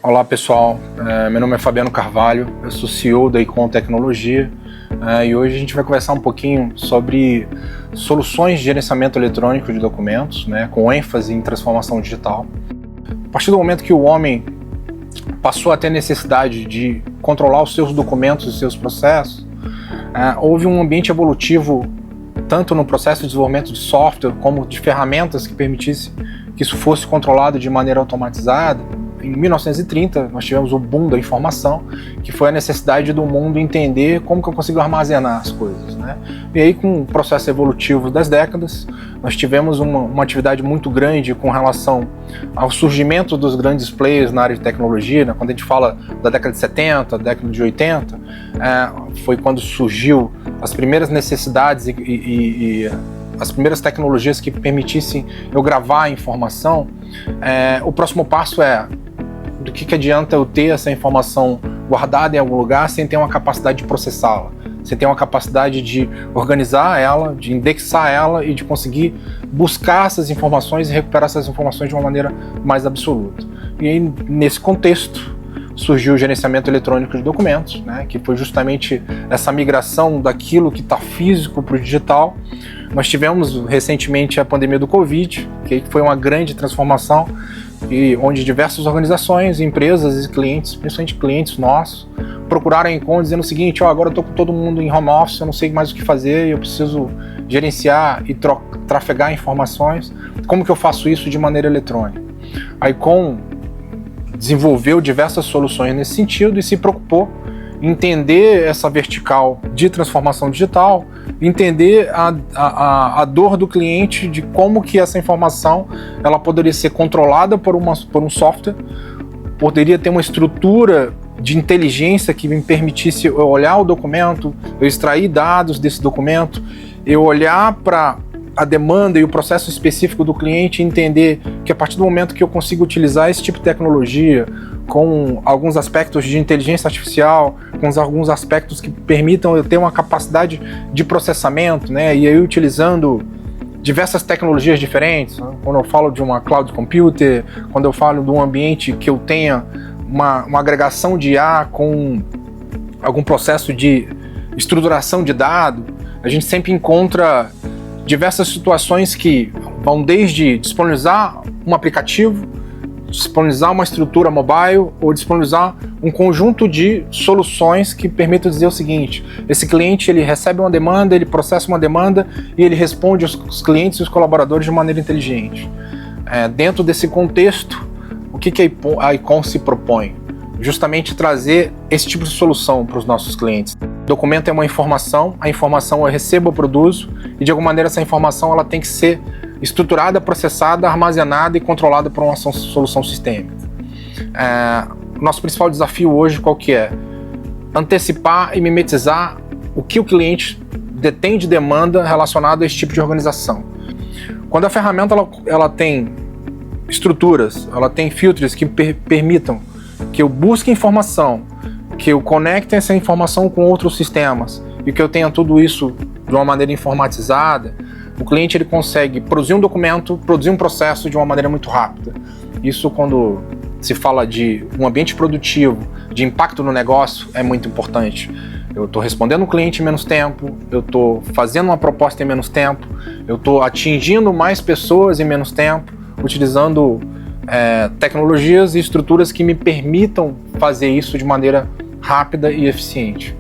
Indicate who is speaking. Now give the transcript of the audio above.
Speaker 1: Olá pessoal, meu nome é Fabiano Carvalho, eu sou CEO da Icon Tecnologia e hoje a gente vai conversar um pouquinho sobre soluções de gerenciamento eletrônico de documentos, com ênfase em transformação digital. A partir do momento que o homem passou a ter necessidade de controlar os seus documentos e seus processos, houve um ambiente evolutivo tanto no processo de desenvolvimento de software como de ferramentas que permitissem que isso fosse controlado de maneira automatizada. Em 1930, nós tivemos o boom da informação, que foi a necessidade do mundo entender como que eu consigo armazenar as coisas, E aí, com o processo evolutivo das décadas, nós tivemos uma atividade muito grande com relação ao surgimento dos grandes players na área de tecnologia, Quando a gente fala da década de 70, década de 80, foi quando surgiu as primeiras necessidades e as primeiras tecnologias que permitissem eu gravar a informação. O próximo passo é do que adianta eu ter essa informação guardada em algum lugar sem ter uma capacidade de processá-la, sem ter uma capacidade de organizar ela, de indexar ela e de conseguir buscar essas informações e recuperar essas informações de uma maneira mais absoluta. E aí, nesse contexto, surgiu o gerenciamento eletrônico de documentos, que foi justamente essa migração daquilo que está físico para o digital. Nós tivemos recentemente a pandemia do Covid, que foi uma grande transformação, onde diversas organizações, empresas e clientes, principalmente clientes nossos, procuraram a Icon dizendo o seguinte: agora eu estou com todo mundo em home office, eu não sei mais o que fazer, eu preciso gerenciar e trafegar informações. Como que eu faço isso de maneira eletrônica? A Icon desenvolveu diversas soluções nesse sentido e se preocupou em entender essa vertical de transformação digital, entender a dor do cliente de como que essa informação ela poderia ser controlada por um software, poderia ter uma estrutura de inteligência que me permitisse eu olhar o documento, eu extrair dados desse documento, eu olhar para a demanda e o processo específico do cliente e entender que a partir do momento que eu consigo utilizar esse tipo de tecnologia com alguns aspectos de inteligência artificial, com alguns aspectos que permitam eu ter uma capacidade de processamento, e aí utilizando diversas tecnologias diferentes, Quando eu falo de uma cloud computer, quando eu falo de um ambiente que eu tenha uma agregação de IA com algum processo de estruturação de dado, a gente sempre encontra diversas situações que vão desde disponibilizar um aplicativo, disponibilizar uma estrutura mobile ou disponibilizar um conjunto de soluções que permitam dizer o seguinte: esse cliente ele recebe uma demanda, ele processa uma demanda e ele responde aos clientes e os colaboradores de maneira inteligente. Dentro desse contexto, o que a Icon se propõe? Justamente trazer esse tipo de solução para os nossos clientes. O documento é uma informação, a informação eu recebo, eu produzo, e de alguma maneira essa informação ela tem que ser estruturada, processada, armazenada e controlada por uma solução sistêmica. Nosso principal desafio hoje qual que é? Antecipar e mimetizar o que o cliente detém de demanda relacionado a esse tipo de organização. Quando a ferramenta ela tem estruturas, ela tem filtros que permitam que eu busque informação, que eu conecte essa informação com outros sistemas e que eu tenha tudo isso de uma maneira informatizada, o cliente ele consegue produzir um documento, produzir um processo de uma maneira muito rápida. Isso, quando se fala de um ambiente produtivo, de impacto no negócio, é muito importante. Eu estou respondendo o cliente em menos tempo, eu estou fazendo uma proposta em menos tempo, eu estou atingindo mais pessoas em menos tempo, utilizando tecnologias e estruturas que me permitam fazer isso de maneira rápida e eficiente.